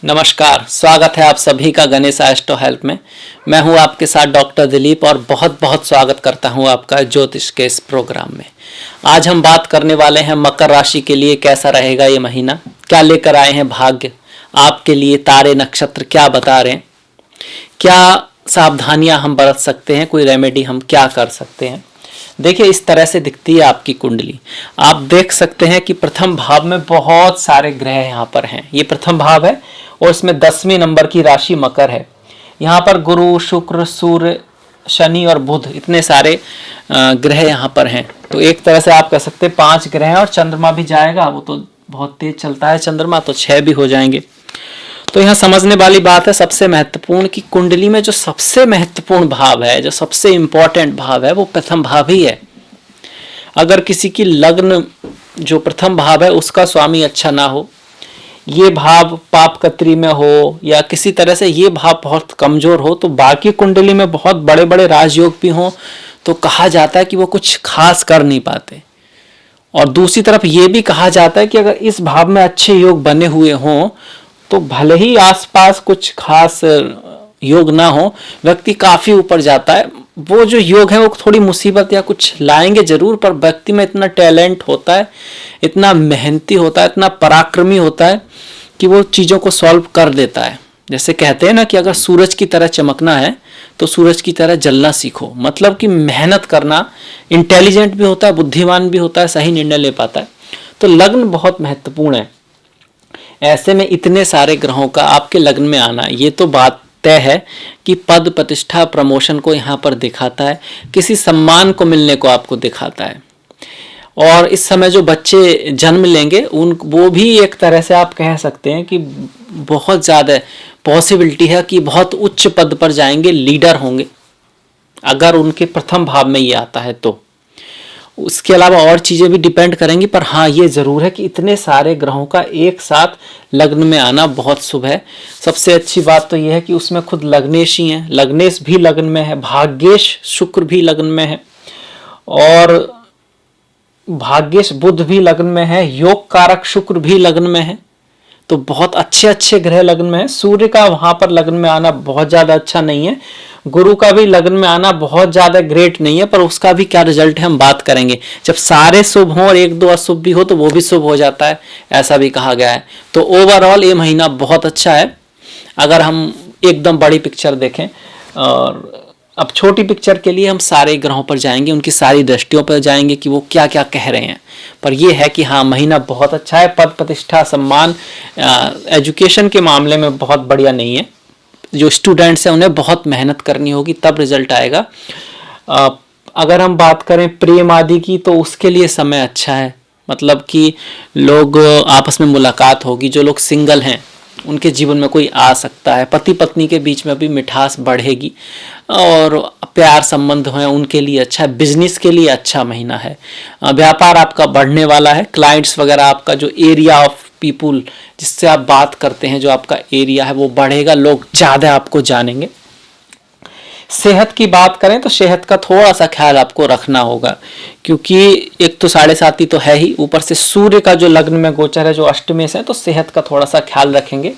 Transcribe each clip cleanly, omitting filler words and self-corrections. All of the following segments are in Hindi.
नमस्कार, स्वागत है आप सभी का गणेश एस्ट्रो हेल्प में। मैं हूं आपके साथ डॉक्टर दिलीप और बहुत बहुत स्वागत करता हूं आपका ज्योतिष के इस प्रोग्राम में। आज हम बात करने वाले हैं मकर राशि के लिए कैसा रहेगा ये महीना, क्या लेकर आए हैं भाग्य आपके लिए, तारे नक्षत्र क्या बता रहे हैं, क्या सावधानियां हम बरत सकते हैं, कोई रेमेडी हम क्या कर सकते हैं। देखिए, इस तरह से दिखती है आपकी कुंडली। आप देख सकते हैं कि प्रथम भाव में बहुत सारे ग्रह यहाँ पर हैं। ये प्रथम भाव है और इसमें 10वें नंबर की राशि मकर है। यहाँ पर गुरु, शुक्र, सूर्य, शनि और बुध, इतने सारे ग्रह यहाँ पर हैं। तो एक तरह से आप कह सकते हैं 5 ग्रह हैं और चंद्रमा भी जाएगा, वो तो बहुत तेज चलता है चंद्रमा, तो 6 भी हो जाएंगे। तो यहाँ समझने वाली बात है सबसे महत्वपूर्ण कि कुंडली में जो सबसे महत्वपूर्ण भाव है, जो सबसे इंपॉर्टेंट भाव है, वो प्रथम भाव ही है। अगर किसी की लग्न जो प्रथम भाव है उसका स्वामी अच्छा ना हो, ये भाव पाप कत्री में हो या किसी तरह से ये भाव बहुत कमजोर हो, तो बाकी कुंडली में बहुत बड़े बड़े राजयोग भी हों तो कहा जाता है कि वो कुछ खास कर नहीं पाते। और दूसरी तरफ ये भी कहा जाता है कि अगर इस भाव में अच्छे योग बने हुए हों तो भले ही आसपास कुछ खास योग ना हो, व्यक्ति काफी ऊपर जाता है। वो जो योग है वो थोड़ी मुसीबत या कुछ लाएंगे जरूर, पर व्यक्ति में इतना टैलेंट होता है, इतना मेहनती होता है, इतना पराक्रमी होता है कि वो चीज़ों को सॉल्व कर देता है। जैसे कहते हैं ना कि अगर सूरज की तरह चमकना है तो सूरज की तरह जलना सीखो। मतलब कि मेहनत करना, इंटेलिजेंट भी होता है, बुद्धिमान भी होता है, सही निर्णय ले पाता है। तो लग्न बहुत महत्वपूर्ण है। ऐसे में इतने सारे ग्रहों का आपके लग्न में आना, ये तो बात तय है कि पद, प्रतिष्ठा, प्रमोशन को यहाँ पर दिखाता है, किसी सम्मान को मिलने को आपको दिखाता है। और इस समय जो बच्चे जन्म लेंगे वो भी एक तरह से आप कह सकते हैं कि बहुत ज़्यादा पॉसिबिलिटी है कि बहुत उच्च पद पर जाएंगे, लीडर होंगे, अगर उनके प्रथम भाव में ये आता है तो। उसके अलावा और चीज़ें भी डिपेंड करेंगी, पर हाँ ये ज़रूर है कि इतने सारे ग्रहों का एक साथ लग्न में आना बहुत शुभ है। सबसे अच्छी बात तो यह है कि उसमें खुद लग्नेश ही हैं। लग्नेश भी लग्न में है, भाग्येश शुक्र भी लग्न में है और भाग्येश बुध भी लग्न में है, योग कारक शुक्र भी लग्न में है। तो बहुत अच्छे अच्छे ग्रह लग्न में है। सूर्य का वहां पर लग्न में आना बहुत ज़्यादा अच्छा नहीं है, गुरु का भी लग्न में आना बहुत ज़्यादा ग्रेट नहीं है, पर उसका भी क्या रिजल्ट है हम बात करेंगे। जब सारे शुभ हों और 1-2 अशुभ भी हो तो वो भी शुभ हो जाता है, ऐसा भी कहा गया है। तो ओवरऑल ये महीना बहुत अच्छा है अगर हम एकदम बड़ी पिक्चर देखें। और अब छोटी पिक्चर के लिए हम सारे ग्रहों पर जाएंगे, उनकी सारी दृष्टियों पर जाएंगे कि वो क्या क्या कह रहे हैं। पर यह है कि हाँ, महीना बहुत अच्छा है। पद, प्रतिष्ठा, सम्मान, एजुकेशन के मामले में बहुत बढ़िया नहीं है। जो स्टूडेंट्स हैं उन्हें बहुत मेहनत करनी होगी तब रिजल्ट आएगा। अगर हम बात करें प्रेम आदि की तो उसके लिए समय अच्छा है। मतलब कि लोग आपस में मुलाकात होगी, जो लोग सिंगल हैं उनके जीवन में कोई आ सकता है, पति पत्नी के बीच में भी मिठास बढ़ेगी और प्यार संबंध हैं उनके लिए अच्छा है। बिजनेस के लिए अच्छा महीना है, व्यापार आपका बढ़ने वाला है। क्लाइंट्स वगैरह, आपका जो एरिया ऑफ पीपुल जिससे आप बात करते हैं, जो आपका एरिया है वो बढ़ेगा, लोग ज़्यादा आपको जानेंगे। सेहत की बात करें तो सेहत का थोड़ा सा ख्याल आपको रखना होगा, क्योंकि एक तो 7.5 तो है ही, ऊपर से सूर्य का जो लग्न में गोचर है जो अष्टमेश है, तो सेहत का थोड़ा सा ख्याल रखेंगे।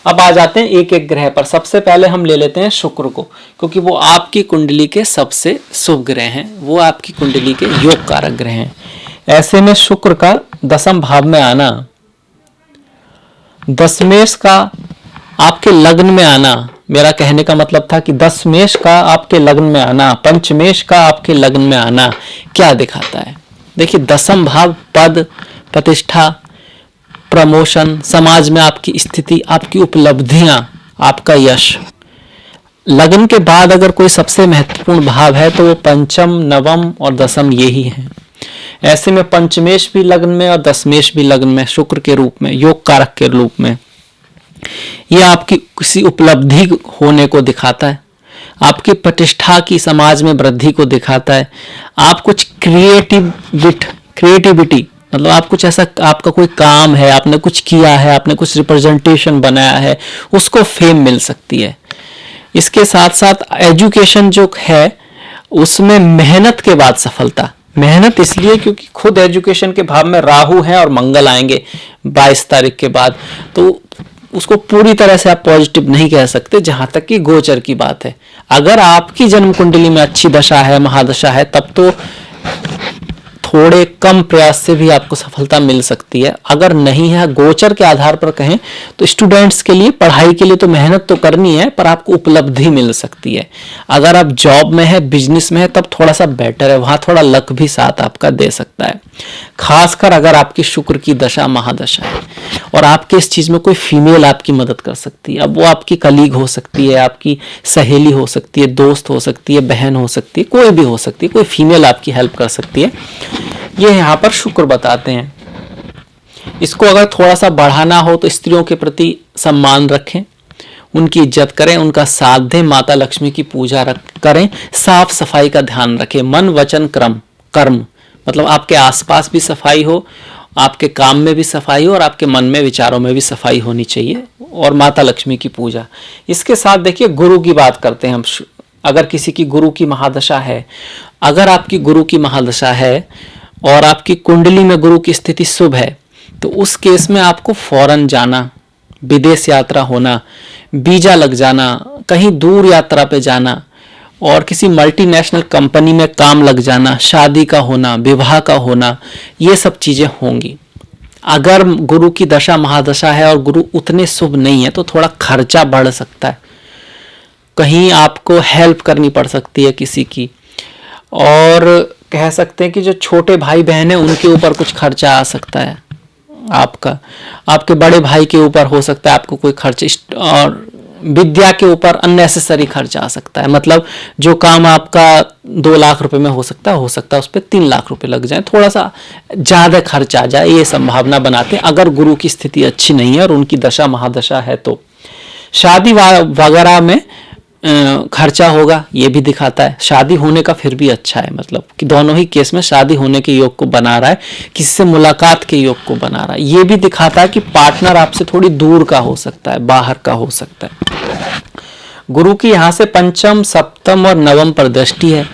अब आ जाते हैं एक एक ग्रह पर। सबसे पहले हम ले लेते हैं शुक्र को, क्योंकि वो आपकी कुंडली के सबसे शुभ ग्रह हैं, वो आपकी कुंडली के योग कारक ग्रह हैं। ऐसे में शुक्र का 10वें भाव में आना, दशमेश का आपके लग्न में आना, मेरा कहने का मतलब था कि 10मेश का आपके लग्न में आना, पंचमेश का आपके लग्न में आना क्या दिखाता है। देखिए, 10वां भाव पद, प्रतिष्ठा, प्रमोशन, समाज में आपकी स्थिति, आपकी उपलब्धियां, आपका यश। लग्न के बाद अगर कोई सबसे महत्वपूर्ण भाव है तो वो पंचम, नवम और 10वां यही है। ऐसे में पंचमेश भी लग्न में और 10मेश भी लग्न में, शुक्र के रूप में, योग कारक के रूप में, यह आपकी किसी उपलब्धि होने को दिखाता है, आपकी प्रतिष्ठा की, समाज में वृद्धि को दिखाता है। आप कुछ क्रिएटिविटी मतलब आप कुछ ऐसा, आपका कोई काम है, आपने कुछ किया है, आपने कुछ रिप्रेजेंटेशन बनाया है, उसको फेम मिल सकती है। इसके साथ साथ एजुकेशन जो है उसमें मेहनत के बाद सफलता। मेहनत इसलिए क्योंकि खुद एजुकेशन के भाव में राहु हैं और मंगल आएंगे 22 तारीख के बाद, तो उसको पूरी तरह से आप पॉजिटिव नहीं कह सकते जहां तक कि गोचर की बात है। अगर आपकी जन्म कुंडली में अच्छी दशा है, महादशा है, तब तो थोड़े कम प्रयास से भी आपको सफलता मिल सकती है। अगर नहीं है, गोचर के आधार पर कहें तो स्टूडेंट्स के लिए, पढ़ाई के लिए तो मेहनत तो करनी है, पर आपको उपलब्धि मिल सकती है। अगर आप जॉब में है, बिजनेस में है, तब थोड़ा सा बेटर है, वहां थोड़ा लक भी साथ आपका दे सकता है। खासकर अगर आपकी शुक्र की दशा, महादशा है और आपके इस चीज में कोई फीमेल आपकी मदद कर सकती है। अब वो आपकी कलीग हो सकती है, आपकी सहेली हो सकती है, दोस्त हो सकती है, बहन हो सकती है, कोई भी हो सकती है, कोई फीमेल आपकी हेल्प कर सकती है। ये यहाँ पर शुक्र बताते हैं। इसको अगर थोड़ा सा बढ़ाना हो तो स्त्रियों के प्रति सम्मान रखें, उनकी इज्जत करें, उनका साथ दें, माता लक्ष्मी की पूजा करें, साफ सफाई का ध्यान रखें, मन वचन कर्म मतलब आपके आसपास भी सफाई हो, आपके काम में भी सफाई हो और आपके मन में, विचारों में भी सफाई होनी चाहिए, और माता लक्ष्मी की पूजा। इसके साथ देखिए गुरु की बात करते हैं हम। अगर किसी की गुरु की महादशा है, अगर आपकी गुरु की महादशा है और आपकी कुंडली में गुरु की स्थिति शुभ है, तो उस केस में आपको फौरन जाना, विदेश यात्रा होना, वीजा लग जाना, कहीं दूर यात्रा पे जाना और किसी मल्टीनेशनल कंपनी में काम लग जाना, शादी का होना, विवाह का होना, ये सब चीजें होंगी। अगर गुरु की दशा महादशा है और गुरु उतने शुभ नहीं है तो थोड़ा खर्चा बढ़ सकता है, कहीं आपको हेल्प करनी पड़ सकती है किसी की, और कह सकते हैं कि जो छोटे भाई बहन है उनके ऊपर कुछ खर्चा आ सकता है, आपके बड़े भाई के ऊपर हो सकता है आपको कोई खर्च, और विद्या के ऊपर अननेसेसरी खर्चा आ सकता है। मतलब जो काम आपका 2 लाख रुपए में हो सकता है उस पर 3 लाख रुपए लग जाए, थोड़ा सा ज्यादा खर्च आ जाए, ये संभावना बनाते हैं अगर गुरु की स्थिति अच्छी नहीं है और उनकी दशा महादशा है। तो शादी वगैरह में खर्चा होगा, ये भी दिखाता है। शादी होने का फिर भी अच्छा है, मतलब कि दोनों ही केस में शादी होने के योग को बना रहा है, किसी से मुलाकात के योग को बना रहा है। ये भी दिखाता है कि पार्टनर आपसे थोड़ी दूर का हो सकता है, बाहर का हो सकता है। गुरु की यहाँ से पंचम, सप्तम और नवम पर दृष्टि है।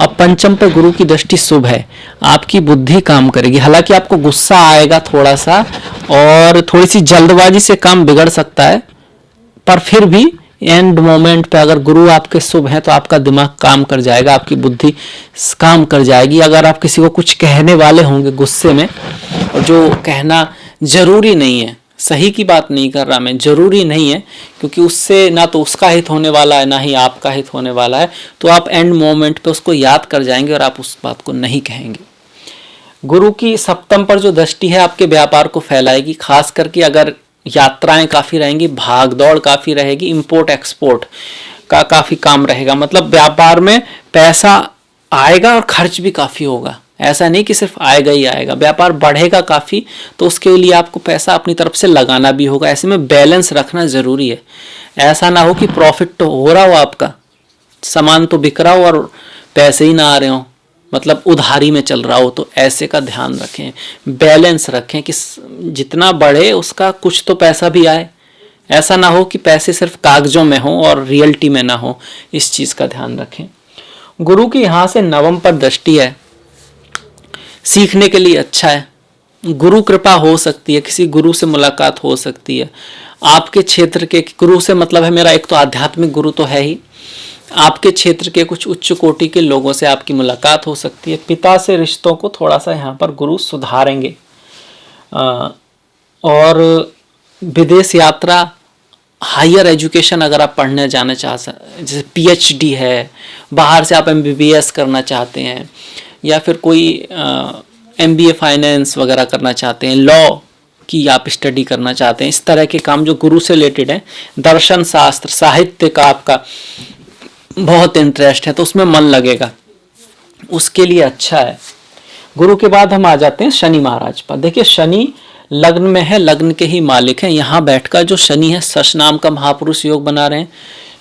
अब पंचम पर गुरु की दृष्टि शुभ है, आपकी बुद्धि काम करेगी। हालांकि आपको गुस्सा आएगा थोड़ा सा और थोड़ी सी जल्दबाजी से काम बिगड़ सकता है, पर फिर भी एंड मोमेंट पे अगर गुरु आपके शुभ हैं तो आपका दिमाग काम कर जाएगा, आपकी बुद्धि काम कर जाएगी। अगर आप किसी को कुछ कहने वाले होंगे गुस्से में, और जो कहना जरूरी नहीं है, सही की बात नहीं कर रहा मैं, जरूरी नहीं है, क्योंकि उससे ना तो उसका हित होने वाला है ना ही आपका हित होने वाला है, तो आप एंड मोमेंट पे उसको याद कर जाएंगे और आप उस बात को नहीं कहेंगे। गुरु की सप्तम पर जो दृष्टि है आपके व्यापार को फैलाएगी, खास करके अगर यात्राएं काफी रहेंगी, भाग दौड़ काफी रहेगी, इंपोर्ट एक्सपोर्ट का काफी काम रहेगा। मतलब व्यापार में पैसा आएगा और खर्च भी काफी होगा, ऐसा नहीं कि सिर्फ आएगा ही आएगा, व्यापार बढ़ेगा काफी, तो उसके लिए आपको पैसा अपनी तरफ से लगाना भी होगा। ऐसे में बैलेंस रखना जरूरी है। ऐसा ना हो कि प्रॉफिट तो हो रहा हो, आपका सामान तो बिक रहा हो और पैसे ही ना आ रहे हो, मतलब उधारी में चल रहा हो, तो ऐसे का ध्यान रखें, बैलेंस रखें कि जितना बढ़े उसका कुछ तो पैसा भी आए। ऐसा ना हो कि पैसे सिर्फ कागजों में हो और रियलिटी में ना हो, इस चीज का ध्यान रखें। गुरु की यहाँ से नवम पर दृष्टि है, सीखने के लिए अच्छा है, गुरु कृपा हो सकती है, किसी गुरु से मुलाकात हो सकती है। आपके क्षेत्र के गुरु से मतलब है मेरा, एक तो आध्यात्मिक गुरु तो है ही, आपके क्षेत्र के कुछ उच्च कोटि के लोगों से आपकी मुलाकात हो सकती है। पिता से रिश्तों को थोड़ा सा यहाँ पर गुरु सुधारेंगे। और विदेश यात्रा, हायर एजुकेशन अगर आप पढ़ने जाना चाहते, जैसे पीएचडी है, बाहर से आप एमबीबीएस करना चाहते हैं, या फिर कोई एमबीए फाइनेंस वगैरह करना चाहते हैं, लॉ की आप स्टडी करना चाहते हैं, इस तरह के काम जो गुरु से रिलेटेड है, दर्शन शास्त्र, साहित्य का आपका बहुत इंटरेस्ट है तो उसमें मन लगेगा, उसके लिए अच्छा है। गुरु के बाद हम आ जाते हैं शनि महाराज पर। देखिए शनि लग्न में है, लग्न के ही मालिक हैं। यहाँ बैठकर जो शनि है, शश नाम का महापुरुष योग बना रहे हैं।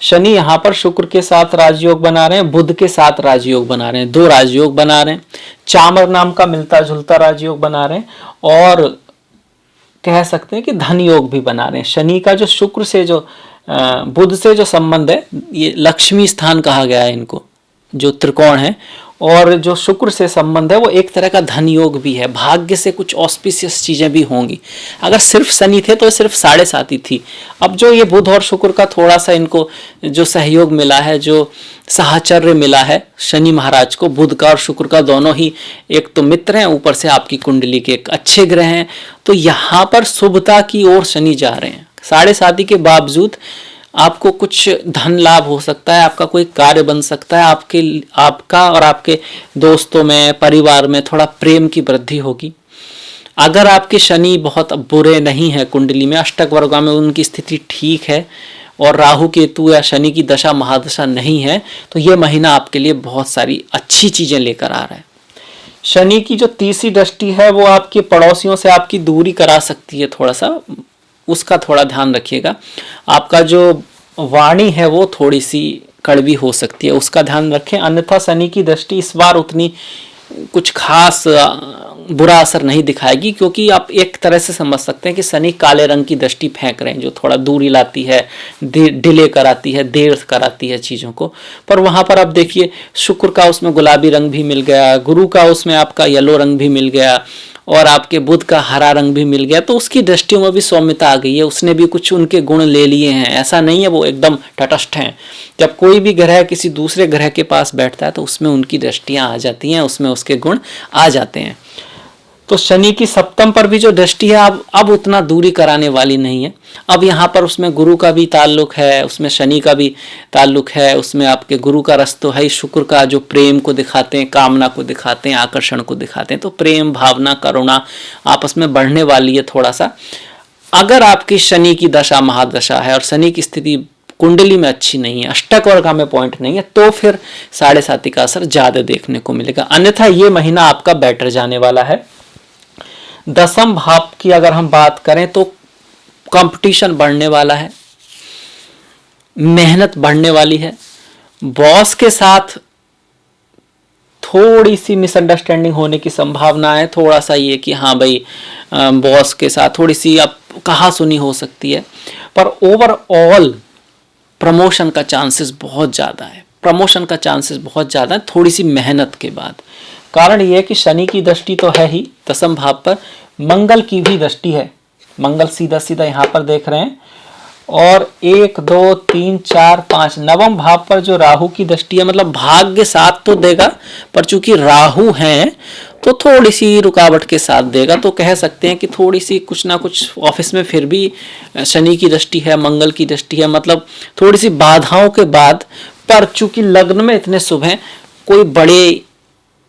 शनि यहाँ पर शुक्र के साथ राजयोग बना रहे हैं, बुध के साथ राजयोग बना रहे हैं, 2 राजयोग बना रहे हैं। चामर नाम का मिलता जुलता राजयोग बना रहे हैं, और कह सकते हैं कि धन योग भी बना रहे हैं। शनि का जो शुक्र से जो बुध से जो संबंध है, ये लक्ष्मी स्थान कहा गया है इनको, जो त्रिकोण है, और जो शुक्र से संबंध है वो एक तरह का धन योग भी है, भाग्य से कुछ ऑस्पिशियस चीजें भी होंगी। अगर सिर्फ शनि थे तो सिर्फ 7.5 ही थी। अब जो ये बुध और शुक्र का थोड़ा सा इनको जो सहयोग मिला है, जो साहचर्य मिला है शनि महाराज को, बुध का और शुक्र का दोनों ही एक तो मित्र हैं, ऊपर से आपकी कुंडली के एक अच्छे ग्रह हैं, तो यहाँ पर शुभता की ओर शनि जा रहे हैं। 7.5 के बावजूद आपको कुछ धन लाभ हो सकता है, आपका कोई कार्य बन सकता है, आपका और आपके दोस्तों में, परिवार में थोड़ा प्रेम की वृद्धि होगी। अगर आपके शनि बहुत बुरे नहीं है कुंडली में, अष्टक वर्गा में उनकी स्थिति ठीक है, और राहु केतु या शनि की दशा महादशा नहीं है, तो ये महीना आपके लिए बहुत सारी अच्छी चीजें लेकर आ रहा है। शनि की जो तीसरी दृष्टि है वो आपके पड़ोसियों से आपकी दूरी करा सकती है, थोड़ा सा उसका थोड़ा ध्यान रखिएगा। आपका जो वाणी है वो थोड़ी सी कड़वी हो सकती है, उसका ध्यान रखें। अन्यथा शनि की दृष्टि इस बार उतनी कुछ खास बुरा असर नहीं दिखाएगी, क्योंकि आप एक तरह से समझ सकते हैं कि शनि काले रंग की दृष्टि फेंक रहे हैं, जो थोड़ा दूरी लाती है, डिले कराती है, देर कराती है चीज़ों को। पर वहाँ पर आप देखिए शुक्र का उसमें गुलाबी रंग भी मिल गया, गुरु का उसमें आपका येलो रंग भी मिल गया, और आपके बुध का हरा रंग भी मिल गया, तो उसकी दृष्टियों में भी सौम्यता आ गई है, उसने भी कुछ उनके गुण ले लिए हैं। ऐसा नहीं है वो एकदम तटस्थ हैं। जब कोई भी ग्रह किसी दूसरे ग्रह के पास बैठता है तो उसमें उनकी दृष्टियां आ जाती हैं, उसमें उसके गुण आ जाते हैं। तो शनि की सप्तम पर भी जो दृष्टि है अब उतना दूरी कराने वाली नहीं है। अब यहाँ पर उसमें गुरु का भी ताल्लुक है, उसमें शनि का भी ताल्लुक है, उसमें आपके गुरु का रस तो है ही, शुक्र का जो प्रेम को दिखाते हैं, कामना को दिखाते हैं, आकर्षण को दिखाते हैं, तो प्रेम भावना करुणा आपस में बढ़ने वाली है थोड़ा सा। अगर आपकी शनि की दशा महादशा है और शनि की स्थिति कुंडली में अच्छी नहीं है, अष्टक वर्गा में पॉइंट नहीं है, तो फिर 7.5 का असर ज्यादा देखने को मिलेगा। अन्यथा ये महीना आपका बेटर जाने वाला है। दसम भाव की अगर हम बात करें तो कंपटीशन बढ़ने वाला है, मेहनत बढ़ने वाली है, बॉस के साथ थोड़ी सी मिसअंडरस्टैंडिंग होने की संभावना है। थोड़ा सा ये कि हाँ भाई बॉस के साथ थोड़ी सी अब कहा सुनी हो सकती है, पर ओवरऑल प्रमोशन का चांसेस बहुत ज़्यादा है, प्रमोशन का चांसेस बहुत ज़्यादा है थोड़ी सी मेहनत के बाद। कारण यह है कि शनि की दृष्टि तो है ही दसम भाव पर, मंगल की भी दृष्टि है, मंगल सीधा सीधा यहाँ पर देख रहे हैं, और 1 2 3 4 5 नवम भाव पर जो राहु की दृष्टि है, मतलब भाग्य साथ तो देगा, पर चूंकि राहु हैं तो थोड़ी सी रुकावट के साथ देगा। तो कह सकते हैं कि थोड़ी सी कुछ ना कुछ ऑफिस में फिर भी शनि की दृष्टि है, मंगल की दृष्टि है, मतलब थोड़ी सी बाधाओं के बाद, पर चूंकि लग्न में इतने शुभ हैं, कोई बड़े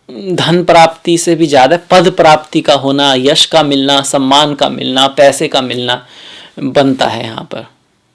धन प्राप्ति से भी ज्यादा पद प्राप्ति का होना, यश का मिलना, सम्मान का मिलना, पैसे का मिलना बनता है। यहाँ पर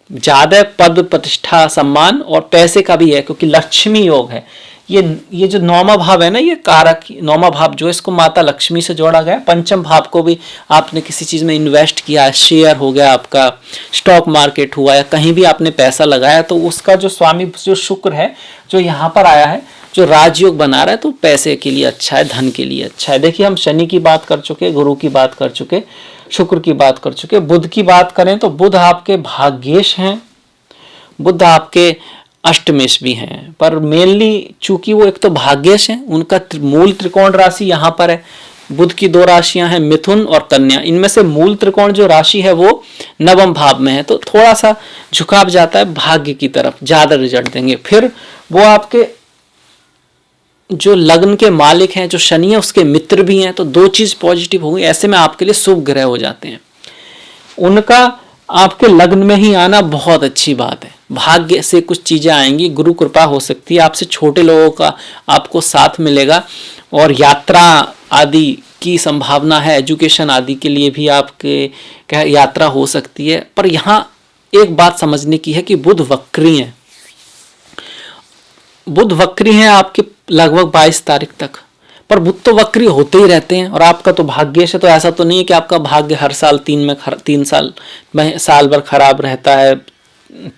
ज्यादा पद प्रतिष्ठा सम्मान और पैसे का भी है, क्योंकि लक्ष्मी योग है। ये जो नौमा भाव है ना, ये कारक नौमा भाव जो इसको माता लक्ष्मी से जोड़ा गया। पंचम भाव को भी आपने किसी चीज में इन्वेस्ट किया, शेयर हो गया आपका, स्टॉक मार्केट हुआ, या कहीं भी आपने पैसा लगाया, तो उसका जो स्वामी जो शुक्र है जो यहाँ पर आया है, जो राजयोग बना रहा है, तो पैसे के लिए अच्छा है, धन के लिए अच्छा है। देखिए हम शनि की बात कर चुके, गुरु की बात कर चुके, शुक्र की बात कर चुके। बुध की बात करें तो बुध आपके भाग्येश हैं, बुध आपके अष्टमेश भी हैं, पर मेनली चूंकि वो एक तो भाग्येश हैं, उनका मूल त्रिकोण राशि यहाँ पर है। बुध की 2 राशियां हैं मिथुन और कन्या, इनमें से मूल त्रिकोण जो राशि है वो नवम भाव में है, तो थोड़ा सा झुकाव जाता है भाग्य की तरफ, ज्यादा रिजल्ट देंगे। फिर वो आपके जो लग्न के मालिक हैं, जो शनि है, उसके मित्र भी हैं, तो 2 चीज पॉजिटिव होगी। ऐसे में आपके लिए शुभ ग्रह हो जाते हैं। उनका आपके लग्न में ही आना बहुत अच्छी बात है। भाग्य से कुछ चीजें आएंगी, गुरु कृपा हो सकती है, आपसे छोटे लोगों का आपको साथ मिलेगा, और यात्रा आदि की संभावना है। एजुकेशन आदि के लिए भी आपके यात्रा हो सकती है। पर यहाँ एक बात समझने की है कि बुध वक्री है, बुध वक्री हैं आपके लगभग 22 तारीख तक, पर बुध तो वक्री होते ही रहते हैं। और आपका तो भाग्येश है, तो ऐसा तो नहीं है कि आपका भाग्य हर साल 3 साल भर खराब रहता है,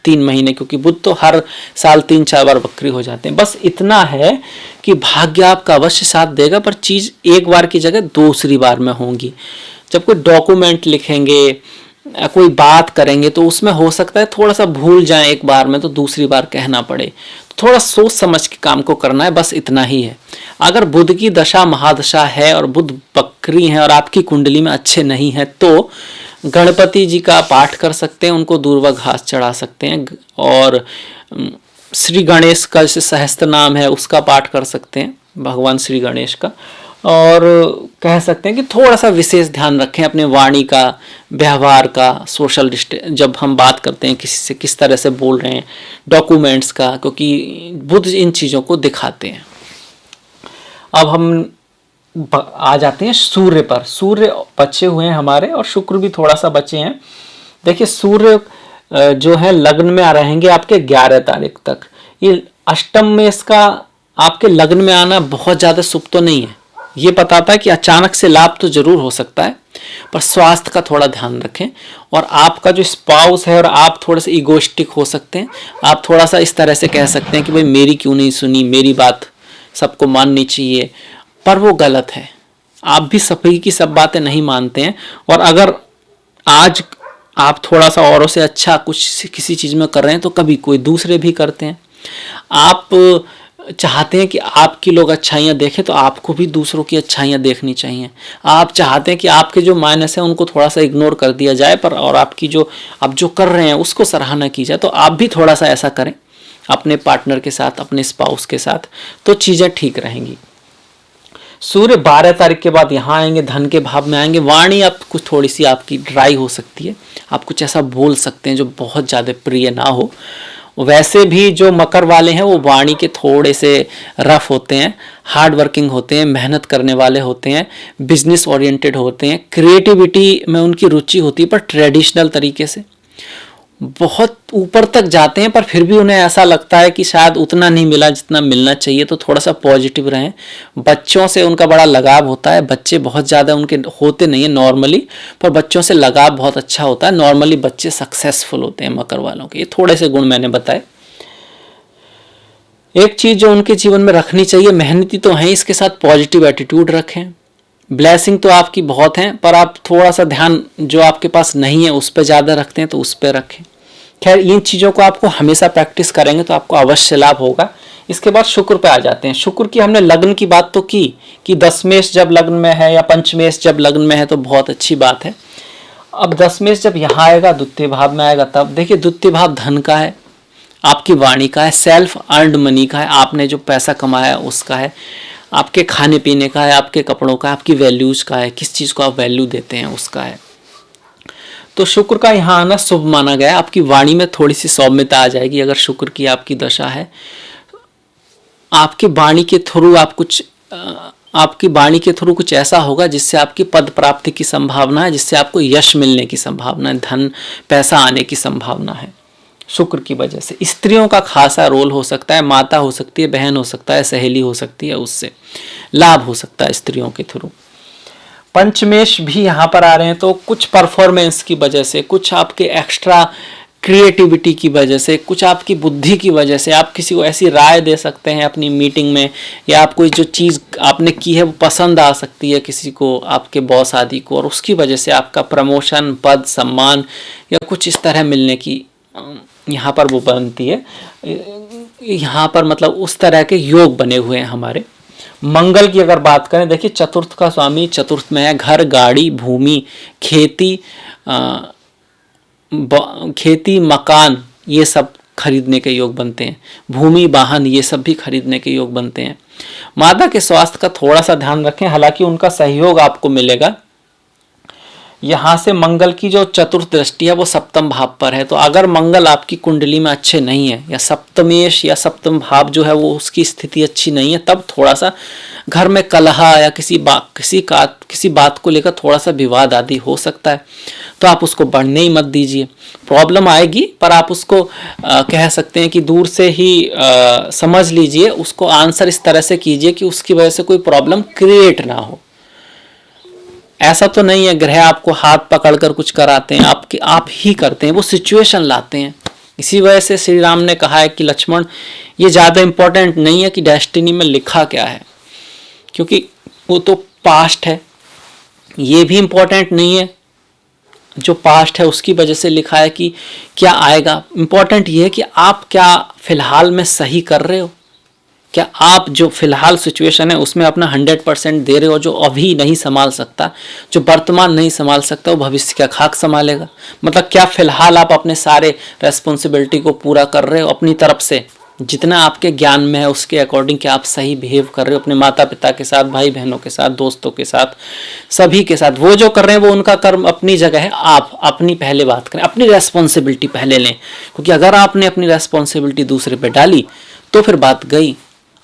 3 महीने, क्योंकि बुध तो हर साल 3-4 बार वक्री हो जाते हैं। बस इतना है कि भाग्य आपका अवश्य साथ देगा, पर चीज एक बार की जगह दूसरी बार में होंगी। जब कोई डॉक्यूमेंट लिखेंगे, कोई बात करेंगे तो उसमें हो सकता है थोड़ा सा भूल जाएं एक बार में तो दूसरी बार कहना पड़े, तो थोड़ा सोच समझ के काम को करना है, बस इतना ही है। अगर बुध की दशा महादशा है और बुध बकरी है और आपकी कुंडली में अच्छे नहीं है तो गणपति जी का पाठ कर सकते हैं, उनको दूर्वा घास चढ़ा सकते हैं, और श्री गणेश का जैसे सहस्त्र नाम है उसका पाठ कर सकते हैं, भगवान श्री गणेश का। और कह सकते हैं कि थोड़ा सा विशेष ध्यान रखें अपने वाणी का, व्यवहार का, सोशल जब हम बात करते हैं किसी से किस तरह से बोल रहे हैं, डॉक्यूमेंट्स का, क्योंकि बुध इन चीज़ों को दिखाते हैं। अब हम आ जाते हैं सूर्य पर। सूर्य बचे हुए हैं हमारे और शुक्र भी थोड़ा सा बचे हैं। देखिए सूर्य जो है लग्न में आ रहेंगे आपके 11 तारीख तक। ये अष्टम में इसका आपके लग्न में आना बहुत ज़्यादा शुभ तो नहीं है। ये बताता है कि अचानक से लाभ तो जरूर हो सकता है, पर स्वास्थ्य का थोड़ा ध्यान रखें। और आपका जो स्पाउस है और आप थोड़े से इगोइस्टिक हो सकते हैं, आप थोड़ा सा इस तरह से कह सकते हैं कि भाई मेरी क्यों नहीं सुनी, मेरी बात सबको माननी चाहिए, पर वो गलत है। आप भी सभी की सब बातें नहीं मानते हैं। और अगर आज आप थोड़ा सा औरों से अच्छा कुछ किसी चीज़ में कर रहे हैं तो कभी कोई दूसरे भी करते हैं। आप चाहते हैं कि आपकी लोग अच्छाइयाँ देखें तो आपको भी दूसरों की अच्छाइयाँ देखनी चाहिए। आप चाहते हैं कि आपके जो माइनस है उनको थोड़ा सा इग्नोर कर दिया जाए, पर और आपकी जो आप जो कर रहे हैं उसको सराहना की जाए। तो आप भी थोड़ा सा ऐसा करें अपने पार्टनर के साथ, अपने स्पाउस के साथ, तो चीज़ें ठीक रहेंगी। सूर्य 12 तारीख के बाद यहाँ आएंगे, धन के भाव में आएंगे। वाणी आप कुछ थोड़ी सी आपकी ड्राई हो सकती है, आप कुछ ऐसा बोल सकते हैं जो बहुत ज़्यादा प्रिय ना हो। वैसे भी जो मकर वाले हैं वो वाणी के थोड़े से रफ होते हैं, हार्ड वर्किंग होते हैं, मेहनत करने वाले होते हैं, बिजनेस ओरिएंटेड होते हैं, क्रिएटिविटी में उनकी रुचि होती है, पर ट्रेडिशनल तरीके से बहुत ऊपर तक जाते हैं, पर फिर भी उन्हें ऐसा लगता है कि शायद उतना नहीं मिला जितना मिलना चाहिए। तो थोड़ा सा पॉजिटिव रहें। बच्चों से उनका बड़ा लगाव होता है, बच्चे बहुत ज़्यादा उनके होते नहीं है नॉर्मली, पर बच्चों से लगाव बहुत अच्छा होता है। नॉर्मली बच्चे सक्सेसफुल होते हैं मकर वालों के। ये थोड़े से गुण मैंने बताए। एक चीज़ जो उनके जीवन में रखनी चाहिए, मेहनती तो हैं, इसके साथ पॉजिटिव एटीट्यूड रखें। ब्लेसिंग तो आपकी बहुत हैं, पर आप थोड़ा सा ध्यान जो आपके पास नहीं है उस पर ज़्यादा रखते हैं तो उस पर रखें। खैर इन चीज़ों को आपको हमेशा प्रैक्टिस करेंगे तो आपको अवश्य लाभ होगा। इसके बाद शुक्र पे आ जाते हैं। शुक्र की हमने लग्न की बात तो की कि दशमेश जब लग्न में है या पंचमेश जब लग्न में है तो बहुत अच्छी बात है। अब दशमेश जब यहाँ आएगा, द्वितीय भाव में आएगा, तब देखिए द्वितीय भाव धन का है, आपकी वाणी का है, सेल्फ अर्नड मनी का है, आपने जो पैसा कमाया उसका है, आपके खाने पीने का है, आपके कपड़ों का, आपकी वैल्यूज़ का है, किस चीज़ को आप वैल्यू देते हैं उसका है। तो शुक्र का यहाँ आना शुभ माना गया है। आपकी वाणी में थोड़ी सी सौम्यता आ जाएगी अगर शुक्र की आपकी दशा है। आपकी वाणी के थ्रू आप कुछ आपकी वाणी के थ्रू कुछ ऐसा होगा जिससे आपकी पद प्राप्ति की संभावना है, जिससे आपको यश मिलने की संभावना है, धन पैसा आने की संभावना है शुक्र की वजह से। स्त्रियों का खासा रोल हो सकता है, माता हो सकती है, बहन हो सकता है, सहेली हो सकती है, उससे लाभ हो सकता है स्त्रियों के थ्रू। पंचमेश भी यहाँ पर आ रहे हैं तो कुछ परफॉर्मेंस की वजह से, कुछ आपके एक्स्ट्रा क्रिएटिविटी की वजह से, कुछ आपकी बुद्धि की वजह से आप किसी को ऐसी राय दे सकते हैं अपनी मीटिंग में, या आपको जो चीज़ आपने की है वो पसंद आ सकती है किसी को, आपके बॉस आदि को, और उसकी वजह से आपका प्रमोशन, पद, सम्मान या कुछ इस तरह मिलने की यहाँ पर वो बनती है। यहाँ पर मतलब उस तरह के योग बने हुए हैं हमारे। मंगल की अगर बात करें, देखिए चतुर्थ का स्वामी चतुर्थ में है। घर, गाड़ी, भूमि, खेती, मकान, ये सब खरीदने के योग बनते हैं। भूमि, वाहन, ये सब भी खरीदने के योग बनते हैं। माता के स्वास्थ्य का थोड़ा सा ध्यान रखें, हालांकि उनका सहयोग आपको मिलेगा। यहाँ से मंगल की जो चतुर्थ दृष्टि है वो सप्तम भाव पर है, तो अगर मंगल आपकी कुंडली में अच्छे नहीं है, या सप्तमेश या सप्तम भाव जो है वो उसकी स्थिति अच्छी नहीं है, तब थोड़ा सा घर में कलह या किसी बात को लेकर थोड़ा सा विवाद आदि हो सकता है। तो आप उसको बढ़ने ही मत दीजिए। प्रॉब्लम आएगी पर आप उसको कह सकते हैं कि दूर से ही समझ लीजिए, उसको आंसर इस तरह से कीजिए कि उसकी वजह से कोई प्रॉब्लम क्रिएट ना हो। ऐसा तो नहीं है ग्रह आपको हाथ पकड़कर कुछ कराते हैं, आप ही करते हैं, वो सिचुएशन लाते हैं। इसी वजह से श्री राम ने कहा है कि लक्ष्मण, ये ज़्यादा इम्पोर्टेंट नहीं है कि डेस्टिनी में लिखा क्या है, क्योंकि वो तो पास्ट है। ये भी इम्पोर्टेंट नहीं है जो पास्ट है उसकी वजह से लिखा है कि क्या आएगा। इम्पॉर्टेंट ये है कि आप क्या फिलहाल में सही कर रहे हो, क्या आप जो फिलहाल सिचुएशन है उसमें अपना 100% दे रहे हो। जो अभी नहीं संभाल सकता, जो वर्तमान नहीं संभाल सकता, वो भविष्य का खाक संभालेगा। मतलब क्या फिलहाल आप अपने सारे रेस्पॉन्सिबिलिटी को पूरा कर रहे हो अपनी तरफ से, जितना आपके ज्ञान में है उसके अकॉर्डिंग क्या आप सही बिहेव कर रहे हो अपने माता पिता के साथ, भाई बहनों के साथ, दोस्तों के साथ, सभी के साथ। वो जो कर रहे हैं वो उनका कर्म अपनी जगह है, आप अपनी पहले बात करें, अपनी रेस्पॉन्सिबिलिटी पहले लें। क्योंकि अगर आपने अपनी रेस्पॉन्सिबिलिटी दूसरे पे डाली तो फिर बात गई,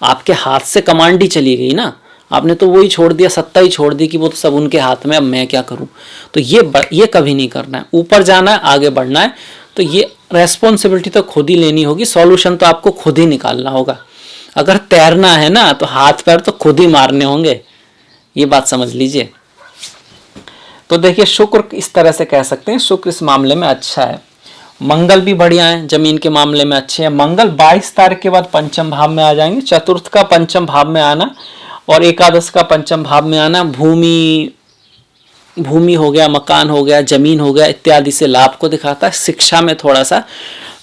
आपके हाथ से कमांड ही चली गई ना। आपने तो वही छोड़ दिया, सत्ता ही छोड़ दी कि वो तो सब उनके हाथ में, अब मैं क्या करूं। तो ये कभी नहीं करना है। ऊपर जाना है, आगे बढ़ना है, तो ये रेस्पॉन्सिबिलिटी तो खुद ही लेनी होगी। सॉल्यूशन तो आपको खुद ही निकालना होगा। अगर तैरना है ना तो हाथ पैर तो खुद ही मारने होंगे, ये बात समझ लीजिए। तो देखिए, शुक्र इस तरह से कह सकते हैं, शुक्र इस मामले में अच्छा है। मंगल भी बढ़िया है, जमीन के मामले में अच्छे हैं। मंगल 22 तारीख के बाद पंचम भाव में आ जाएंगे। चतुर्थ का पंचम भाव में आना और एकादश का पंचम भाव में आना भूमि हो गया, मकान हो गया, जमीन हो गया इत्यादि से लाभ को दिखाता है। शिक्षा में थोड़ा सा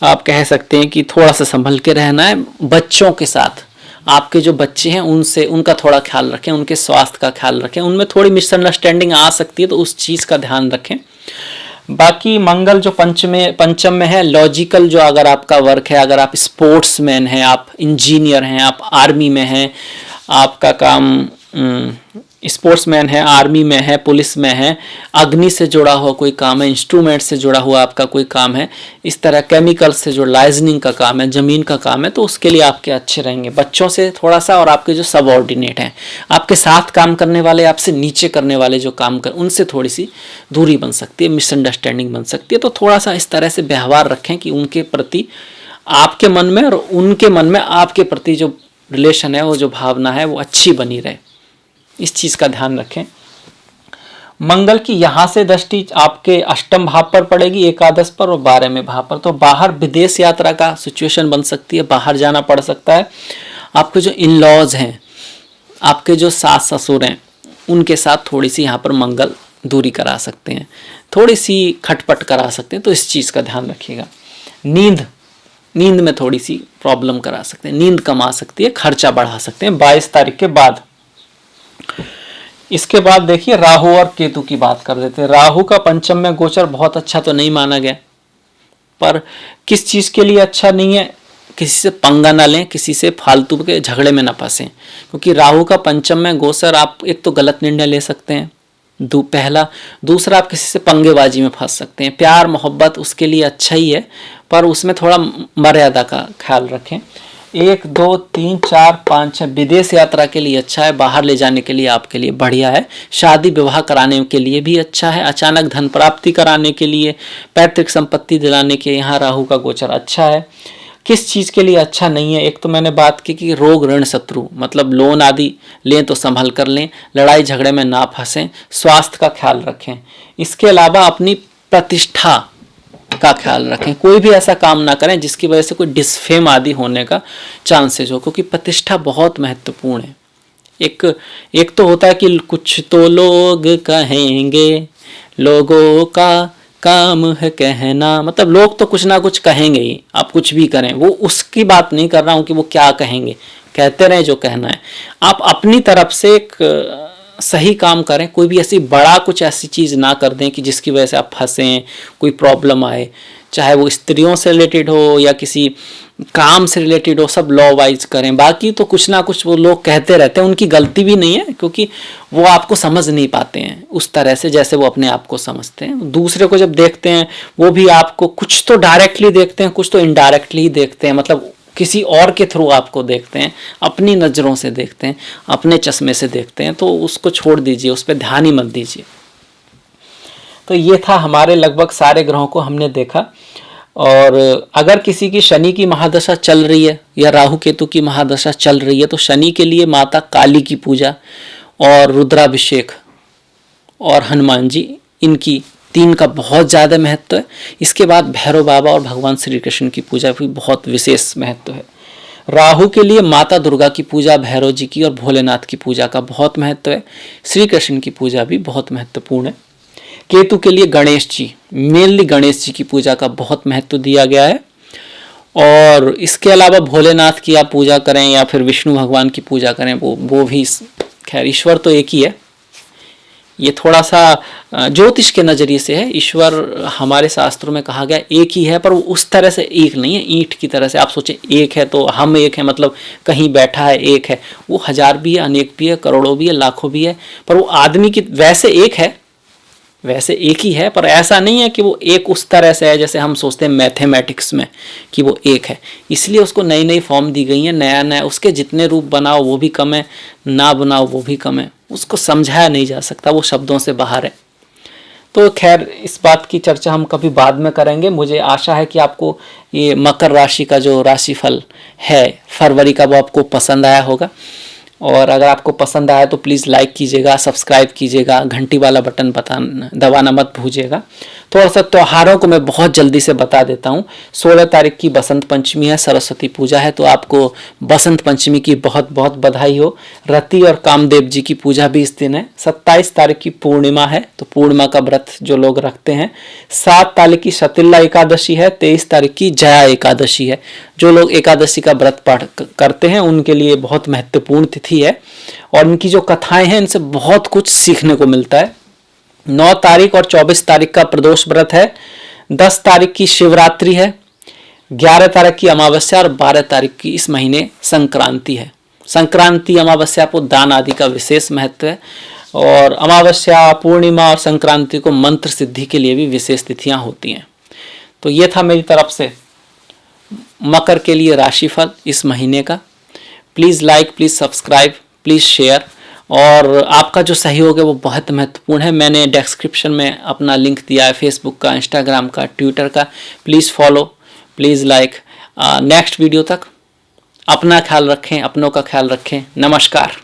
आप कह सकते हैं कि थोड़ा सा संभल के रहना है। बच्चों के साथ, आपके जो बच्चे हैं उनसे, उनका थोड़ा ख्याल रखें, उनके स्वास्थ्य का ख्याल रखें। उनमें थोड़ी मिसअंडरस्टैंडिंग आ सकती है तो उस चीज़ का ध्यान रखें। बाकी मंगल जो पंचम में है, लॉजिकल जो अगर आपका वर्क है, अगर आप स्पोर्ट्समैन हैं, आप इंजीनियर हैं, आप आर्मी में हैं, आपका काम स्पोर्ट्समैन है, आर्मी में है, पुलिस में है, अग्नि से जुड़ा हुआ कोई काम है, इंस्ट्रूमेंट से जुड़ा हुआ आपका कोई काम है, इस तरह केमिकल से जो लाइजनिंग का काम है, ज़मीन का काम है, तो उसके लिए आपके अच्छे रहेंगे। बच्चों से थोड़ा सा, और आपके जो सबऑर्डिनेट हैं, आपके साथ काम करने वाले, आपसे नीचे करने वाले जो काम कर, उनसे थोड़ी सी दूरी बन सकती है, मिसअंडरस्टैंडिंग बन सकती है। तो थोड़ा सा इस तरह से व्यवहार रखें कि उनके प्रति आपके मन में और उनके मन में आपके प्रति जो रिलेशन है, वो जो भावना है, वो अच्छी बनी रहे। इस चीज़ का ध्यान रखें। मंगल की यहाँ से दृष्टि आपके अष्टम भाव पर पड़ेगी, एकादश पर और 12वें भाव पर। तो बाहर विदेश यात्रा का सिचुएशन बन सकती है, बाहर जाना पड़ सकता है। आपके जो इन लॉज हैं, आपके जो सास ससुर हैं, उनके साथ थोड़ी सी यहाँ पर मंगल दूरी करा सकते हैं, थोड़ी सी खटपट करा सकते हैं। तो इस चीज़ का ध्यान रखिएगा। नींद में थोड़ी सी प्रॉब्लम करा सकते हैं, नींद कम आ सकती है, खर्चा बढ़ा सकते हैं 22 तारीख के बाद। इसके बाद देखिए, राहु और केतु की बात कर देते हैं। राहु का पंचम में गोचर बहुत अच्छा तो नहीं माना गया, पर किस चीज़ के लिए अच्छा नहीं है? किसी से पंगा ना लें, किसी से फालतू के झगड़े में ना फंसें। क्योंकि राहु का पंचम में गोचर, आप एक तो गलत निर्णय ले सकते हैं, पहला। दूसरा, आप किसी से पंगेबाजी में फंस सकते हैं। प्यार मोहब्बत उसके लिए अच्छा ही है, पर उसमें थोड़ा मर्यादा का ख्याल रखें। 1 2 3 4 5 6 विदेश यात्रा के लिए अच्छा है, बाहर ले जाने के लिए आपके लिए बढ़िया है। शादी विवाह कराने के लिए भी अच्छा है, अचानक धन प्राप्ति कराने के लिए, पैतृक संपत्ति दिलाने के यहाँ राहु का गोचर अच्छा है। किस चीज़ के लिए अच्छा नहीं है? एक तो मैंने बात की कि रोग ऋण शत्रु, मतलब लोन आदि लें तो संभल कर लें, लड़ाई झगड़े में ना फंसें, स्वास्थ्य का ख्याल रखें। इसके अलावा अपनी प्रतिष्ठा का ख्याल रखें। कोई भी ऐसा काम ना करें जिसकी वजह से कोई डिसफेम आदि होने का चांसेस हो, क्योंकि प्रतिष्ठा बहुत महत्वपूर्ण है। एक तो होता है कि कुछ तो लोग कहेंगे, लोगों का काम है कहना, मतलब लोग तो कुछ ना कुछ कहेंगे ही, आप कुछ भी करें। वो उसकी बात नहीं कर रहा हूँ कि वो क्या कहेंगे, कहते रहें जो कहना है। आप अपनी तरफ से एक सही काम करें, कोई भी ऐसी बड़ा कुछ ऐसी चीज़ ना कर दें कि जिसकी वजह से आप फंसें, कोई प्रॉब्लम आए, चाहे वो स्त्रियों से रिलेटेड हो या किसी काम से रिलेटेड हो, सब लॉ वाइज करें। बाकी तो कुछ ना कुछ वो लोग कहते रहते हैं, उनकी गलती भी नहीं है, क्योंकि वो आपको समझ नहीं पाते हैं उस तरह से जैसे वो अपने आप को समझते हैं। दूसरे को जब देखते हैं वो भी आपको कुछ तो डायरेक्टली देखते हैं, कुछ तो इनडायरेक्टली ही देखते हैं, मतलब किसी और के थ्रू आपको देखते हैं, अपनी नज़रों से देखते हैं, अपने चश्मे से देखते हैं। तो उसको छोड़ दीजिए, उस पर ध्यान ही मत दीजिए। तो ये था, हमारे लगभग सारे ग्रहों को हमने देखा। और अगर किसी की शनि की महादशा चल रही है या राहु केतु की महादशा चल रही है, तो शनि के लिए माता काली की पूजा और रुद्राभिषेक और हनुमान जी, इनकी 3 का बहुत ज़्यादा महत्व है। इसके बाद भैरव बाबा और भगवान श्री कृष्ण की पूजा भी बहुत विशेष महत्व है। राहु के लिए माता दुर्गा की पूजा, भैरव जी की और भोलेनाथ की पूजा का बहुत महत्व है। श्री कृष्ण की पूजा भी बहुत महत्वपूर्ण है। केतु के लिए गणेश जी, मेनली गणेश जी की पूजा का बहुत महत्व दिया गया है। और इसके अलावा भोलेनाथ की आप पूजा करें या फिर विष्णु भगवान की पूजा करें, वो भी, खैर ईश्वर तो एक ही है। ये थोड़ा सा ज्योतिष के नज़रिए से है। ईश्वर हमारे शास्त्रों में कहा गया एक ही है, पर वो उस तरह से एक नहीं है, ईंट की तरह से। आप सोचें एक है तो हम एक है, मतलब कहीं बैठा है एक है, वो हजार भी है, अनेक भी है, करोड़ों भी है, लाखों भी है, पर वो आदमी की वैसे एक है, वैसे एक ही है, पर ऐसा नहीं है कि वो एक उस तरह से है जैसे हम सोचते हैं मैथमेटिक्स में कि वो एक है। इसलिए उसको नई नई फॉर्म दी गई है, नया नया, उसके जितने रूप बनाओ वो भी कम है, ना बनाओ वो भी कम है, उसको समझाया नहीं जा सकता, वो शब्दों से बाहर है। तो खैर इस बात की चर्चा हम कभी बाद में करेंगे। मुझे आशा है कि आपको ये मकर राशि का जो राशिफल है फरवरी का, वो आपको पसंद आया होगा। और अगर आपको पसंद आया तो प्लीज़ लाइक कीजिएगा, सब्सक्राइब कीजिएगा, घंटी वाला बटन दबाना मत भूलिएगा। थोड़ा सा त्योहारों को मैं बहुत जल्दी से बता देता हूँ। 16 तारीख की बसंत पंचमी है, सरस्वती पूजा है, तो आपको बसंत पंचमी की बहुत बहुत बधाई हो। रति और कामदेव जी की पूजा भी इस दिन है। 27 तारीख की पूर्णिमा है, तो पूर्णिमा का व्रत जो लोग रखते हैं। 7 तारीख की शतिल्ला एकादशी है। 23 तारीख की जया एकादशी है। जो लोग एकादशी का व्रत पाठ करते हैं उनके लिए बहुत महत्वपूर्ण तिथि है, और इनकी जो कथाएं हैं इनसे बहुत कुछ सीखने को मिलता है। 9 तारीख और 24 तारीख का प्रदोष व्रत है। 10 तारीख की शिवरात्रि है। 11 तारीख की अमावस्या और 12 तारीख की इस महीने संक्रांति है। संक्रांति अमावस्या को दान आदि का विशेष महत्व है, और अमावस्या, पूर्णिमा और संक्रांति को मंत्र सिद्धि के लिए भी विशेष तिथियां होती हैं। तो ये था मेरी तरफ से मकर के लिए राशिफल इस महीने का। Please like, please subscribe, please share, और आपका जो सहयोग है वो बहुत महत्वपूर्ण है। मैंने डिस्क्रिप्शन में अपना लिंक दिया है, फेसबुक का, इंस्टाग्राम का, ट्विटर का। Please follow, please like. Next video तक अपना ख्याल रखें, अपनों का ख्याल रखें। नमस्कार।